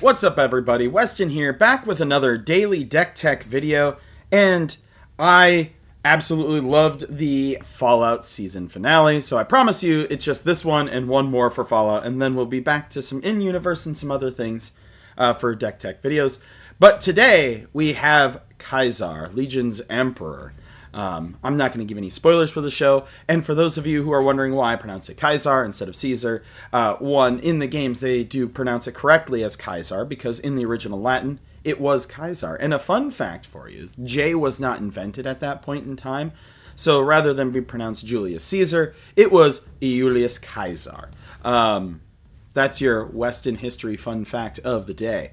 What's up, everybody? Weston here, back with another daily deck tech video, and I absolutely loved the Fallout season finale, so I promise you it's just this one and one more for Fallout, and then we'll be back to some in-universe and some other things for deck tech videos. But today we have Kaisar, Legion's Emperor. I'm not going to give any spoilers for the show, and for those of you who are wondering why I pronounce it Kaisar instead of Caesar, one, in the games they do pronounce it correctly as Kaisar, because in the original Latin, it was Kaisar. And a fun fact for you, J was not invented at that point in time, so rather than be pronounced Julius Caesar, it was Julius Caesar. That's your Weston history fun fact of the day.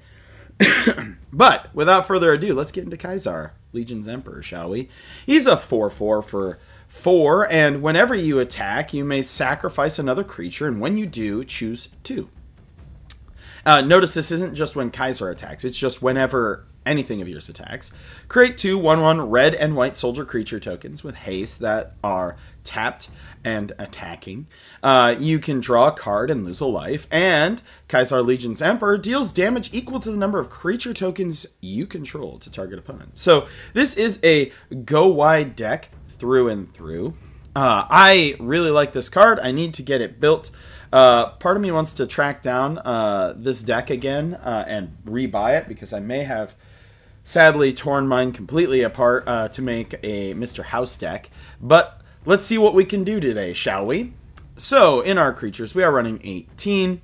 But without further ado, let's get into Kaisar, Legion's Emperor, shall we? He's a 4/4 for 4, and whenever you attack, you may sacrifice another creature, and when you do, choose 2. Notice this isn't just when Kaisar attacks, it's just whenever anything of yours attacks. Create 2 1/1 red and white soldier creature tokens with haste that are tapped and attacking. You can draw a card and lose a life, and Kaisar Legion's Emperor deals damage equal to the number of creature tokens you control to target opponents. So this is a go-wide deck through and through. I really like this card. I need to get it built. Part of me wants to track down this deck again and rebuy it, because I may have sadly torn mine completely apart to make a Mr. House deck. But let's see what we can do today, shall we? So, in our creatures, we are running 18.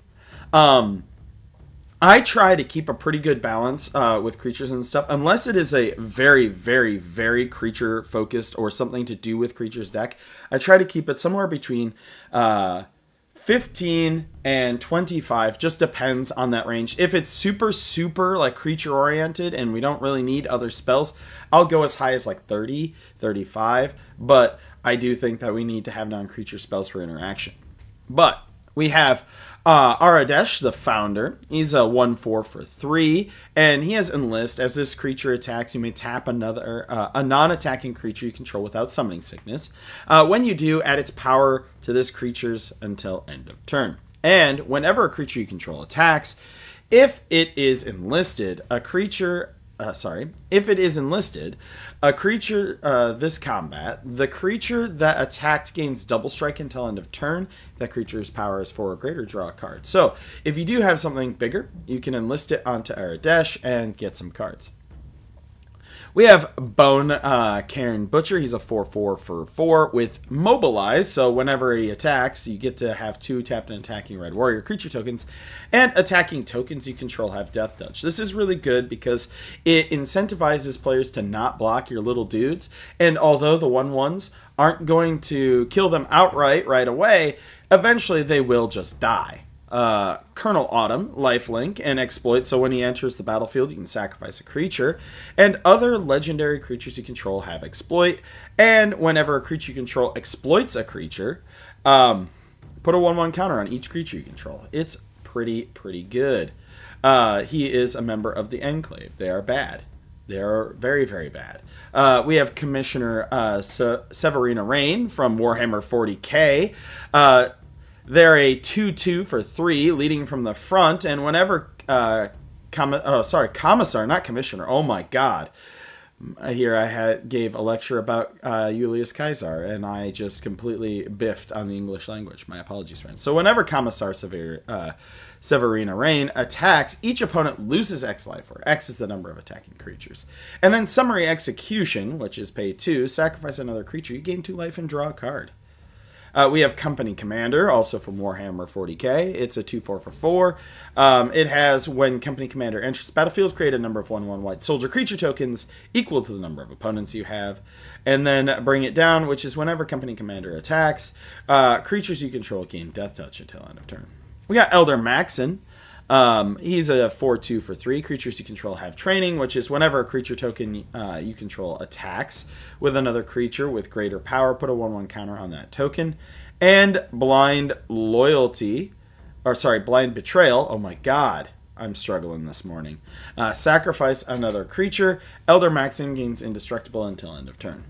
I try to keep a pretty good balance with creatures and stuff, unless it is a very, very, very creature-focused or something to do with creatures deck. I try to keep it somewhere between 15 and 25, just depends on that range. If it's super, super like creature oriented and we don't really need other spells, I'll go as high as like 30, 35, but I do think that we need to have non-creature spells for interaction. But we have Aradesh, the founder. He's a 1/4 for 3, and he has Enlist. As this creature attacks, you may tap another a non-attacking creature you control without summoning sickness. When you do, add its power to this creature's until end of turn. And whenever a creature you control attacks, if it is enlisted, if it is enlisted, a creature this combat, the creature that attacked gains double strike until end of turn. That creature's power is 4 or greater, draw a card. So if you do have something bigger, you can enlist it onto Aradesh and get some cards. We have Bone Cairn Butcher. He's a 4/4 for 4 with Mobilize, so whenever he attacks, you get to have 2 tapped and attacking red warrior creature tokens, and attacking tokens you control have Death Touch. This is really good because it incentivizes players to not block your little dudes, and although the 1/1s aren't going to kill them outright right away, eventually they will just die. Colonel Autumn, lifelink, and exploit, so when he enters the battlefield you can sacrifice a creature, and other legendary creatures you control have exploit, and whenever a creature you control exploits a creature, put a 1/1 counter on each creature you control. It's pretty good. He is a member of the Enclave. They are bad. They are very, very bad. We have Commissioner Severina Rain from Warhammer 40k. They're a 2/2 for 3, leading from the front, and whenever Commissar, not Commissioner. Oh my God! Here I gave a lecture about Julius Caesar, and I just completely biffed on the English language. My apologies, friends. So whenever Commissar Severina Rain attacks, each opponent loses X life, where X is the number of attacking creatures. And then Summary Execution, which is pay 2, sacrifice another creature, you gain 2 life and draw a card. We have Company Commander, also from Warhammer 40k. It's a 2/4 for 4. It has, when Company Commander enters the battlefield, create a number of 1/1 white soldier creature tokens equal to the number of opponents you have. And then Bring It Down, which is whenever Company Commander attacks, creatures you control gain Death Touch until end of turn. We got Elder Maxon. He's a 4/2 for 3. Creatures you control have training, which is whenever a creature token you control attacks with another creature with greater power, put a 1/1 counter on that token. And Blind Betrayal. Oh my God, I'm struggling this morning. Sacrifice another creature. Elder Maxon gains indestructible until end of turn.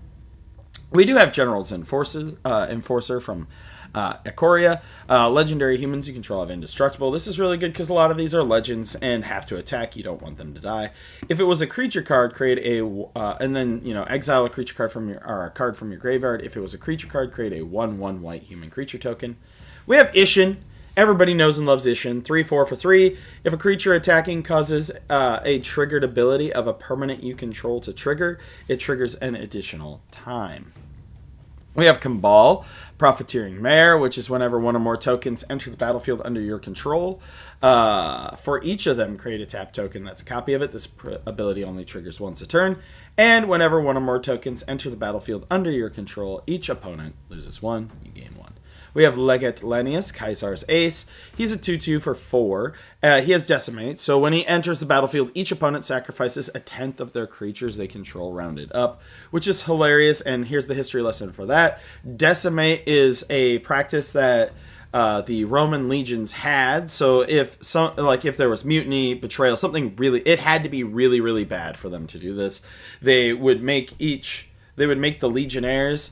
We do have General's Enforcer from Ikoria. Legendary humans you control have Indestructible. This is really good because a lot of these are legends and have to attack. You don't want them to die. If it was a creature card, create and then exile a creature card from a card from your graveyard. If it was a creature card, create a 1/1 white human creature token. We have Ishin. Everybody knows and loves Ishin. 3/4 for 3. If a creature attacking causes a triggered ability of a permanent you control to trigger, it triggers an additional time. We have Kambal, Profiteering Mare, which is whenever one or more tokens enter the battlefield under your control. For each of them, create a tap token that's a copy of it. This ability only triggers once a turn. And whenever one or more tokens enter the battlefield under your control, each opponent loses 1, you gain 1. We have Legat Lenius, Kaisar's Ace. He's a 2/2 for 4. He has Decimate, so when he enters the battlefield, each opponent sacrifices a 10th of their creatures they control rounded up, which is hilarious, and here's the history lesson for that. Decimate is a practice that the Roman legions had, so if there was mutiny, betrayal, something really, it had to be really, really bad for them to do this. They would make the legionnaires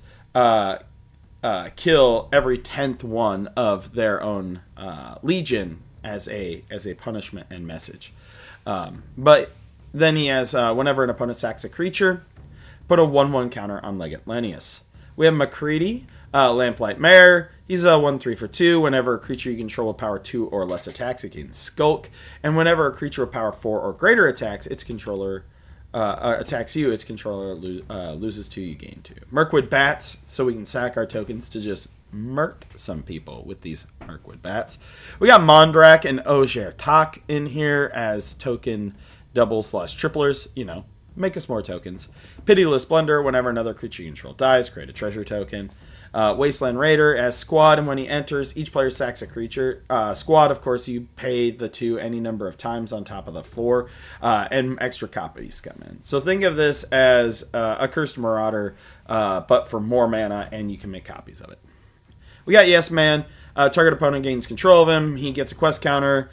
kill every 10th one of their own legion as a punishment and message. But then he has, whenever an opponent sacks a creature, put a 1/1 counter on Legat Lenius. We have Macready, Lamplight Mare. He's a 1/3 for 2. Whenever a creature you control with power 2 or less attacks, it can Skulk. And whenever a creature with power 4 or greater attacks, its controller attacks you, its controller loses 2, you gain 2. Mirkwood Bats, so we can sack our tokens to just murk some people with these Mirkwood Bats. We got Mondrak and Ogier Tak in here as token double/triplers, make us more tokens. Pitiless Blunder, whenever another creature you control dies, create a treasure token. Wasteland Raider as Squad, and when he enters, each player sacks a creature. Squad, of course, you pay the 2 any number of times on top of the 4, and extra copies come in. So think of this as a Cursed Marauder, but for more mana, and you can make copies of it. We got Yes Man. Target opponent gains control of him. He gets a quest counter.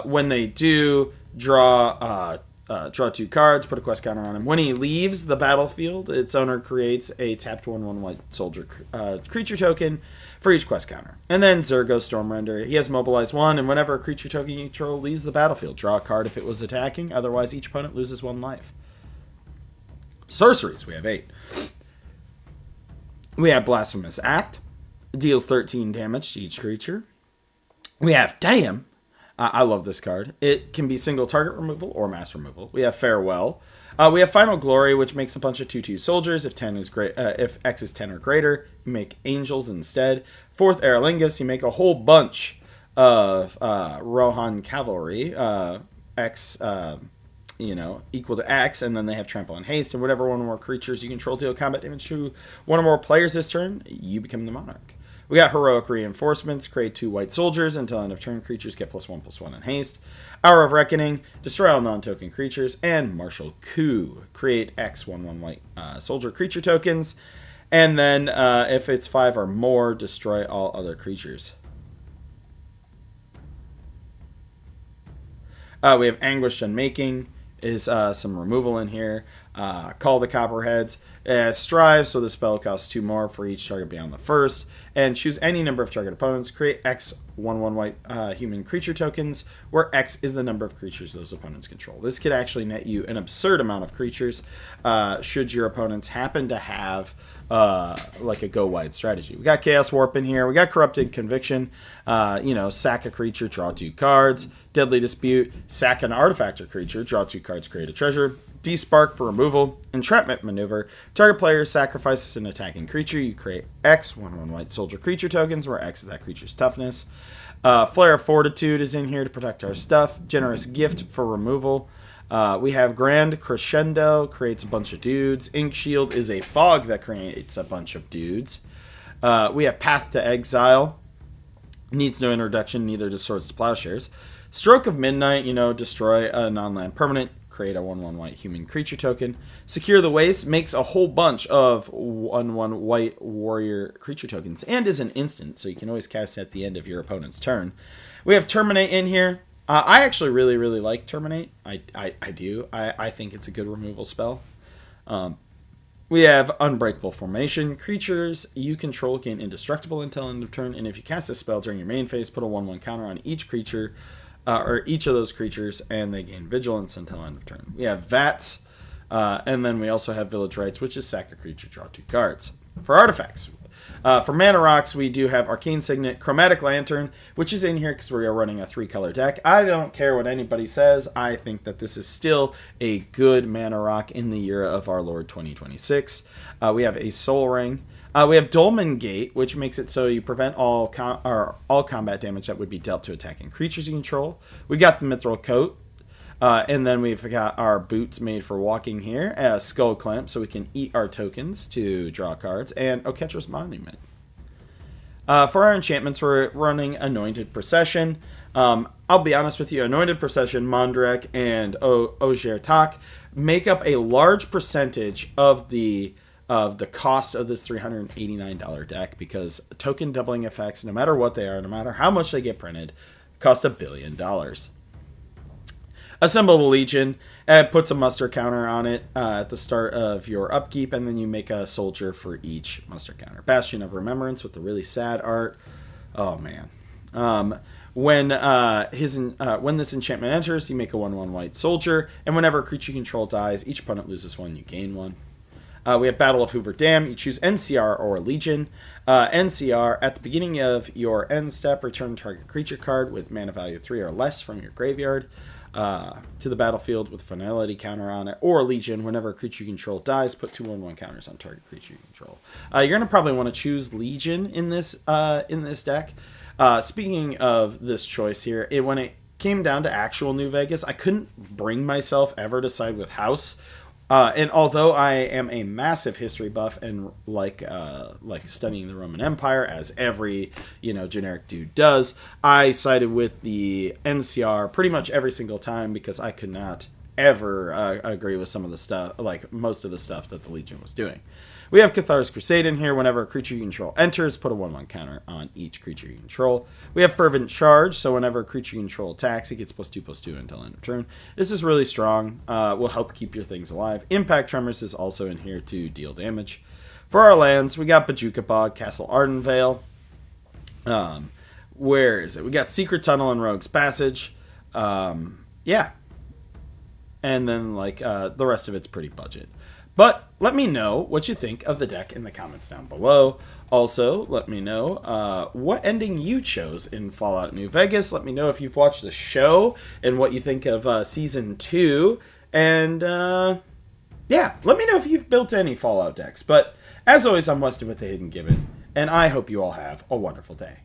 When they do, draw 2 cards, put a quest counter on him. When he leaves the battlefield, its owner creates a tapped 1/1 white soldier creature token for each quest counter. And then Zergo Stormrender. He has Mobilize 1, and whenever a creature token you control leaves the battlefield, draw a card if it was attacking. Otherwise, each opponent loses 1 life. Sorceries, we have 8. We have Blasphemous Act. Deals 13 damage to each creature. We have Damn. I love this card. It can be single target removal or mass removal. We have Farewell. We have Final Glory, which makes a bunch of 2/2 soldiers. If if X is 10 or greater, you make angels instead. 4th Aerlingus, you make a whole bunch of Rohan Cavalry. X, equal to X, and then they have Trample and Haste. And whatever one or more creatures you control deal combat damage to one or more players this turn, you become the Monarch. We got Heroic Reinforcements, create 2 white soldiers until end of turn. Creatures get +1/+1 in haste. Hour of Reckoning, destroy all non-token creatures. And Martial Coup, create X 1/1 white soldier creature tokens. And then if it's 5 or more, destroy all other creatures. We have Anguished Unmaking, is some removal in here. Call the Copperheads. Strive, so the spell costs 2 more for each target beyond the first. And choose any number of target opponents. Create X 1/1 white human creature tokens, where X is the number of creatures those opponents control. This could actually net you an absurd amount of creatures should your opponents happen to have like a go-wide strategy. We got Chaos Warp in here. We got Corrupted Conviction. Sack a creature, draw 2 cards. Deadly Dispute, sack an artifact or creature, draw 2 cards, create a treasure. Despark for removal. Entrapment Maneuver. Target player sacrifices an attacking creature. You create X 1/1 white soldier creature tokens, where X is that creature's toughness. Flare of Fortitude is in here to protect our stuff. Generous Gift for removal. We have Grand Crescendo, creates a bunch of dudes. Ink Shield is a fog that creates a bunch of dudes. We have Path to Exile. Needs no introduction, neither does Swords to Plowshares. Stroke of Midnight, destroy a non-land permanent. Create a 1/1 white human creature token. Secure the Waste, makes a whole bunch of 1/1 white warrior creature tokens, and is an instant, so you can always cast it at the end of your opponent's turn. We have Terminate in here. I actually really, really like Terminate. I do. I think it's a good removal spell. We have Unbreakable Formation. Creatures you control gain indestructible until end of turn, and if you cast a spell during your main phase, put a 1/1 counter on each creature, or each of those creatures, and they gain vigilance until end of turn. We have Vats, and then we also have Village Rites, which is sack a creature, draw 2 cards. For artifacts, for mana rocks, we do have Arcane Signet, Chromatic Lantern, which is in here because we are running a 3-color deck. I don't care what anybody says. I think that this is still a good mana rock in the year of our Lord 2026. We have a Soul Ring. We have Dolmen Gate, which makes it so you prevent all combat damage that would be dealt to attacking creatures you control. We got the Mithril Coat. And then we've got our boots made for walking here, Skull Clamp, so we can eat our tokens to draw cards, and Oketra's Monument. For our enchantments, we're running Anointed Procession. I'll be honest with you, Anointed Procession, Mondrek, and Ogier Tak make up a large percentage of the cost of this $389 deck, because token doubling effects, no matter what they are, no matter how much they get printed, cost $1 billion. Assemble the Legion. It puts a muster counter on it at the start of your upkeep, and then you make a soldier for each muster counter. Bastion of Remembrance with the really sad art. Oh man. When this enchantment enters, you make a 1/1 white soldier, and whenever a creature you control dies, each opponent loses 1, you gain 1. We have Battle of Hoover Dam. You choose NCR or Legion. NCR, at the beginning of your end step, return target creature card with mana value 3 or less from your graveyard to the battlefield with a finality counter on it. Or Legion, whenever a creature you control dies, put 2 1/1 counters on target creature you control. You're going to probably want to choose Legion in this deck. Speaking of this choice here, when it came down to actual New Vegas, I couldn't bring myself ever to side with House. And although I am a massive history buff and like studying the Roman Empire, as every generic dude does, I sided with the NCR pretty much every single time because I could not ever agree with some of the stuff, like most of the stuff that the Legion was doing. We have Cathar's Crusade in here. Whenever a creature you control enters, put a 1/1 counter on each creature you control. We have Fervent Charge, so whenever a creature you control attacks, it gets +2/+2 until end of turn. This is really strong. Will help keep your things alive. Impact Tremors is also in here to deal damage. For our lands, we got Bojuka Bog, Castle Ardenvale. Where is it? We got Secret Tunnel and Rogue's Passage. Yeah. And then the rest of it's pretty budget. But let me know what you think of the deck in the comments down below. Also, let me know what ending you chose in Fallout New Vegas. Let me know if you've watched the show and what you think of Season 2. And, yeah, let me know if you've built any Fallout decks. But, as always, I'm Weston with the Hidden Gibbon, and I hope you all have a wonderful day.